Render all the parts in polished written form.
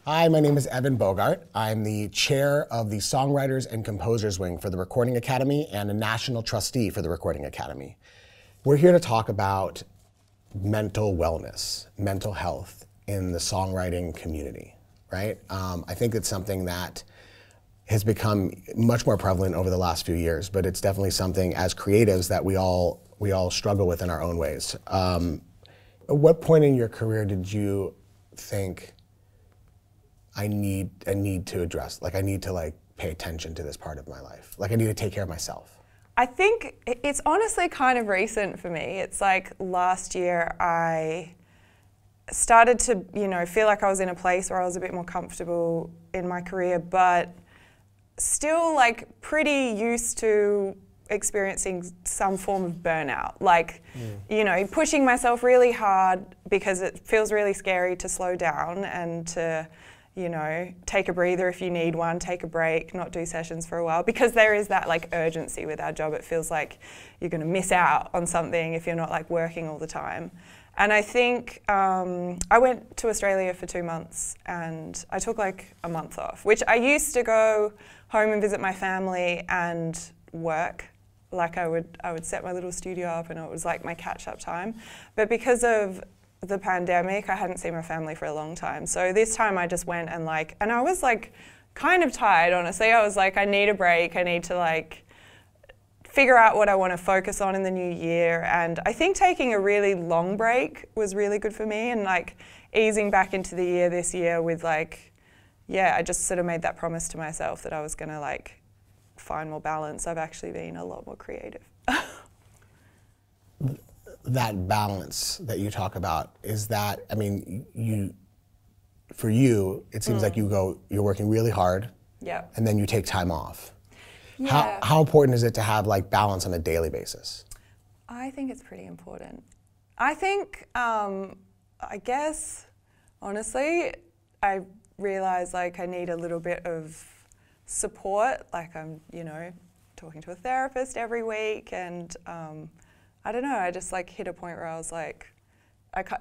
Hi, my name is Evan Bogart. I'm the chair of the Songwriters and Composers Wing for the Recording Academy and a national trustee for the Recording Academy. We're here to talk about mental wellness, mental health in the songwriting community, right? I think it's something that has become much more prevalent over the last few years, but it's definitely something as creatives that we all struggle with in our own ways. At what point in your career did you think, I need to address, like I need to like pay attention to this part of my life, like I need to take care of myself? I think it's honestly kind of recent for me. It's like last year I started to, feel like I was in a place where I was a bit more comfortable in my career, but still like pretty used to experiencing some form of burnout. Like, pushing myself really hard because it feels really scary to slow down and to, take a breather if you need one, take a break, not do sessions for a while, because there is that like urgency with our job. It feels like you're going to miss out on something if you're not like working all the time. And I think I went to Australia for 2 months and I took like a month off, which I used to go home and visit my family and work. Like I would set my little studio up and it was like my catch-up time. But because of the pandemic, I hadn't seen my family for a long time. So this time I just went and I was like kind of tired, honestly. I was like, I need a break. I need to like figure out what I want to focus on in the new year. And I think taking a really long break was really good for me and like easing back into the year this year with like, I just sort of made that promise to myself that I was going to like find more balance. I've actually been a lot more creative. That balance that you talk about, is that, for you, it seems like you're working really hard, and then you take time off. Yeah. How important is it to have like balance on a daily basis? I think it's pretty important. I think, I guess, honestly, I realize like I need a little bit of support. Like I'm, talking to a therapist every week and I don't know, I just like hit a point where I was like,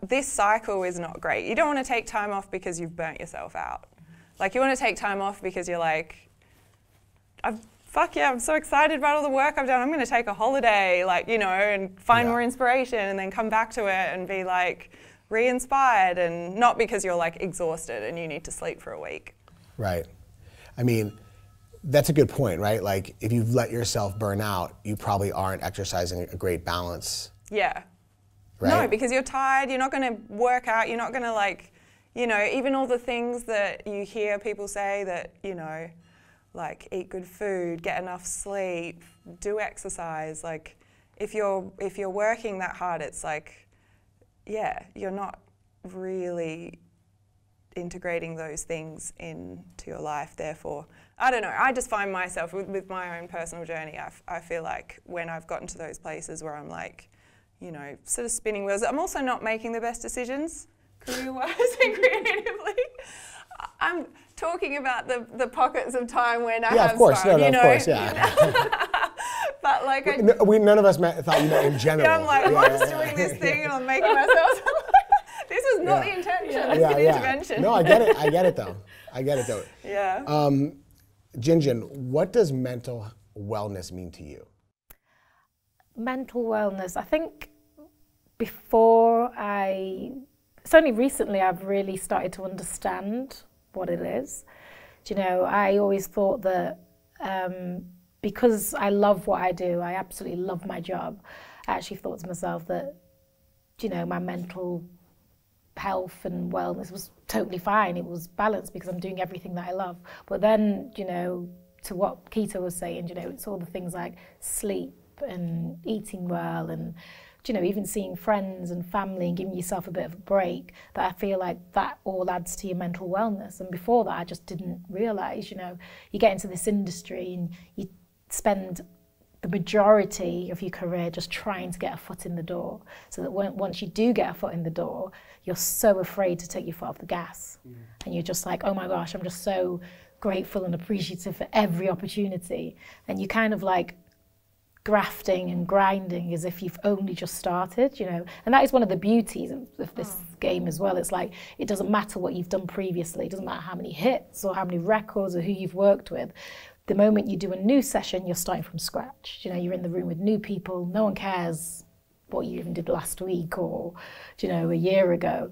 this cycle is not great. You don't want to take time off because you've burnt yourself out. Like you want to take time off because you're like, I'm so excited about all the work I've done. I'm going to take a holiday, like, and find more inspiration and then come back to it and be like re-inspired, and not because you're like exhausted and you need to sleep for a week. Right. That's a good point, right? Like if you've let yourself burn out, you probably aren't exercising a great balance. Yeah. Right? No, because you're tired, you're not going to work out, you're not going to like, even all the things that you hear people say that, like eat good food, get enough sleep, do exercise. Like if you're working that hard, it's like, you're not really integrating those things into your life. Therefore, I don't know, I just find myself with my own personal journey, I feel like when I've gotten to those places where I'm like, sort of spinning wheels, I'm also not making the best decisions career-wise and creatively. I'm talking about the pockets of time when I have of course, fun, of course, yeah. But like none of us thought you meant in general. I'm like, I'm just doing this thing and I'm making myself. This was not the intention. This is an intervention. No, I get it though. Yeah. Jin Jin, what does mental wellness mean to you? Mental wellness, I think it's only recently I've really started to understand what it is. I always thought that because I love what I do, I absolutely love my job, I actually thought to myself that, my mental health and wellness was totally fine. It was balanced because I'm doing everything that I love. But then, to what KITO was saying, it's all the things like sleep and eating well and, even seeing friends and family and giving yourself a bit of a break, that I feel like that all adds to your mental wellness. And before that, I just didn't realise, you get into this industry and you spend the majority of your career just trying to get a foot in the door, so that once you do get a foot in the door, you're so afraid to take your foot off the gas. And you're just like, oh my gosh, I'm just so grateful and appreciative for every opportunity. And you kind of like grafting and grinding as if you've only just started, you know. And that is one of the beauties of this game as well. It's like, it doesn't matter what you've done previously. It doesn't matter how many hits or how many records or who you've worked with. The moment you do a new session, you're starting from scratch. You know, you're in the room with new people. No one cares what you even did last week or, you know, a year ago.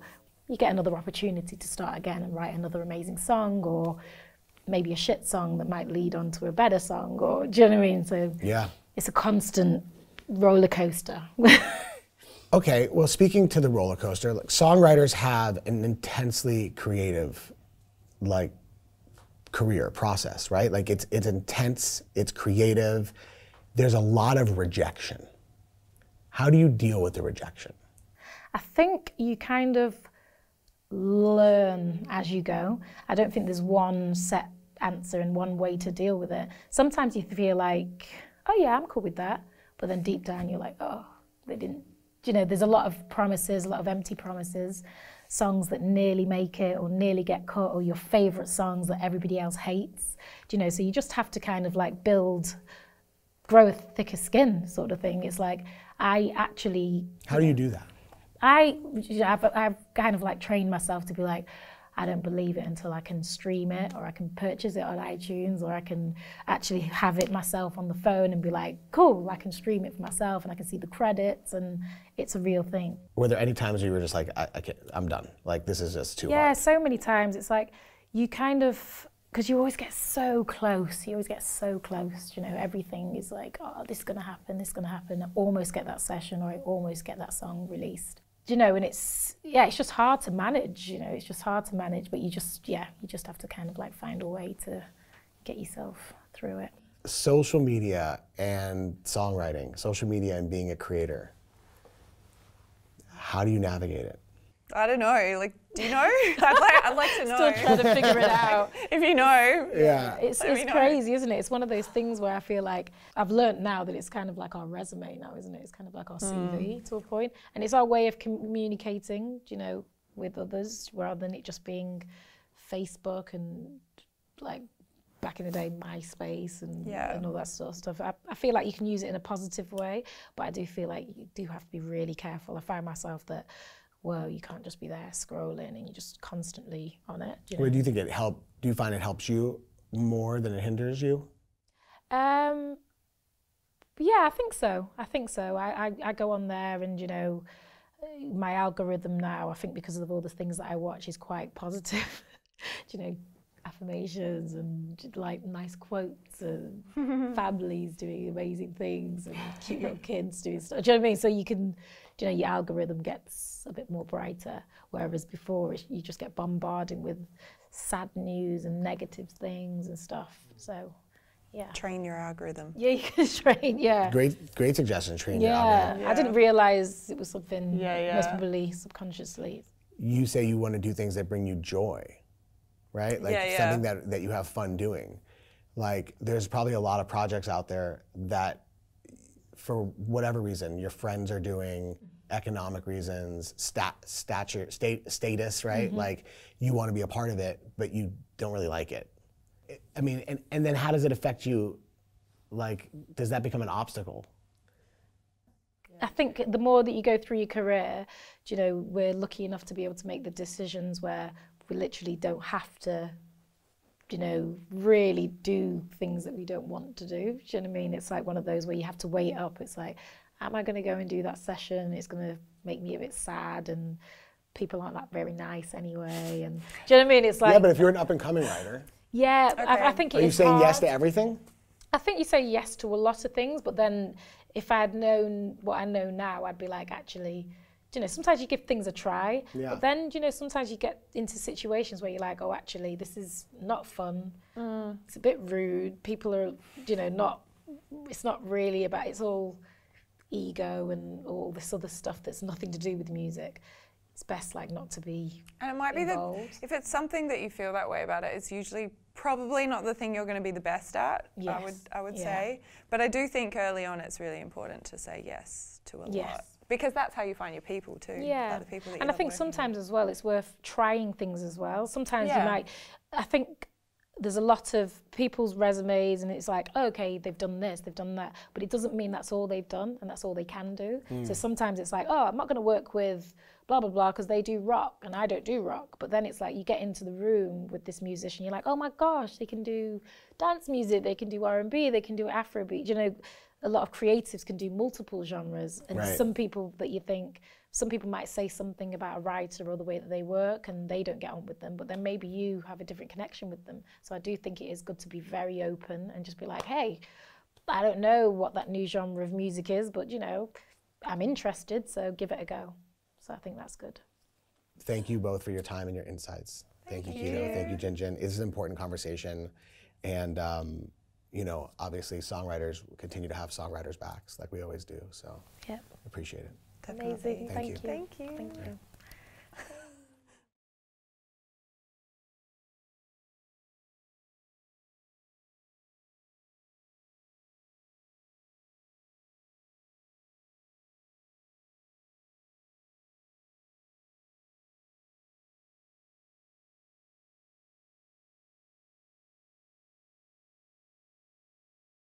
You get another opportunity to start again and write another amazing song, or maybe a shit song that might lead on to a better song, or, do you know what I mean? So yeah, it's a constant roller coaster. Okay, well, speaking to the roller coaster, like, songwriters have an intensely creative, like, career process, right? Like, it's intense, it's creative. There's a lot of rejection. How do you deal with the rejection? I think you kind of learn as you go. I don't think there's one set answer and one way to deal with it. Sometimes you feel like, oh yeah, I'm cool with that. But then deep down you're like, oh, they didn't. You know, there's a lot of promises, a lot of empty promises, songs that nearly make it or nearly get cut, or your favorite songs that everybody else hates. You know, so you just have to kind of like grow a thicker skin sort of thing. It's like, I actually... How do you do that? I've kind of like trained myself to be like, I don't believe it until I can stream it, or I can purchase it on iTunes, or I can actually have it myself on the phone and be like, cool, I can stream it for myself and I can see the credits and it's a real thing. Were there any times where you were just like, I can't, I'm done, like this is just too hard? Yeah, so many times. It's like, you kind of, because you always get so close, you know, everything is like, oh, this is gonna happen, I almost get that session, or I almost get that song released. You know, and it's just hard to manage, you know, but you just have to kind of like find a way to get yourself through it. Social media and songwriting, social media and being a creator, how do you navigate it? I don't know, like, do you know? I'd like to know. Still trying to figure it out. If you know. Yeah. It's crazy, isn't it? It's one of those things where I feel like I've learned now that it's kind of like our resume now, isn't it? It's kind of like our CV to a point. And it's our way of communicating, you know, with others, rather than it just being Facebook and like back in the day, MySpace and all that sort of stuff. I feel like you can use it in a positive way, but I do feel like you do have to be really careful. I find myself that, well, you can't just be there scrolling and you're just constantly on it. You know? Wait, do you think do you find it helps you more than it hinders you? Yeah, I think so. I go on there and, you know, my algorithm now, I think because of all the things that I watch, is quite positive. You know, affirmations and like nice quotes and families doing amazing things and cute little kids doing stuff. Do you know what I mean? So you can, you know, your algorithm gets a bit more brighter, whereas before you just get bombarded with sad news and negative things and stuff. So, yeah. Train your algorithm. Yeah, you can train, yeah. Great suggestion, train your algorithm. Yeah, I didn't realise it was something most probably subconsciously. You say you want to do things that bring you joy, right? Like something that you have fun doing. Like, there's probably a lot of projects out there that, for whatever reason, your friends are doing, economic reasons, status, right? Like, you want to be a part of it, but you don't really like it. I mean, and then how does it affect you? Like, does that become an obstacle? I think the more that you go through your career, you know, we're lucky enough to be able to make the decisions where we literally don't have to, you know, really do things that we don't want to do. Do you know what I mean? It's like one of those where you have to weigh it up. It's like, am I going to go and do that session? It's going to make me a bit sad, and people aren't that very nice anyway. And do you know what I mean? It's like, yeah, but if you're an up-and-coming writer, yeah, okay. I think are you saying yes to everything? I think you say yes to a lot of things, but then if I had known what I know now, I'd be like, actually, you know, sometimes you give things a try, but then, you know, sometimes you get into situations where you're like, oh, actually, this is not fun. It's a bit rude. People are, you know, it's not really about, it's all ego and all this other stuff that's nothing to do with music. It's best like not to be And it might involved. be that if it's something that you feel that way about it, it's usually probably not the thing you're going to be the best at, yes. I would say. But I do think early on it's really important to say yes to a lot. Because that's how you find your people too. Yeah, the people that and I think sometimes as well it's worth trying things as well. Sometimes you might, I think there's a lot of people's resumes and it's like, oh, okay, they've done this, they've done that, but it doesn't mean that's all they've done and that's all they can do. So sometimes it's like, oh, I'm not going to work with blah, blah, blah, because they do rock and I don't do rock. But then it's like you get into the room with this musician, you're like, oh my gosh, they can do dance music, they can do R&B, they can do Afrobeat. You know, a lot of creatives can do multiple genres. And some people that you think, some people might say something about a writer or the way that they work and they don't get on with them, but then maybe you have a different connection with them. So I do think it is good to be very open and just be like, hey, I don't know what that new genre of music is, but you know, I'm interested, so give it a go. So I think that's good. Thank you both for your time and your insights. Thank you, KITO. Thank you, Jin Jin. This is an important conversation. And you know, obviously songwriters continue to have songwriters' backs like we always do. So appreciate it. Amazing. Thank you. Thank you. Thank you.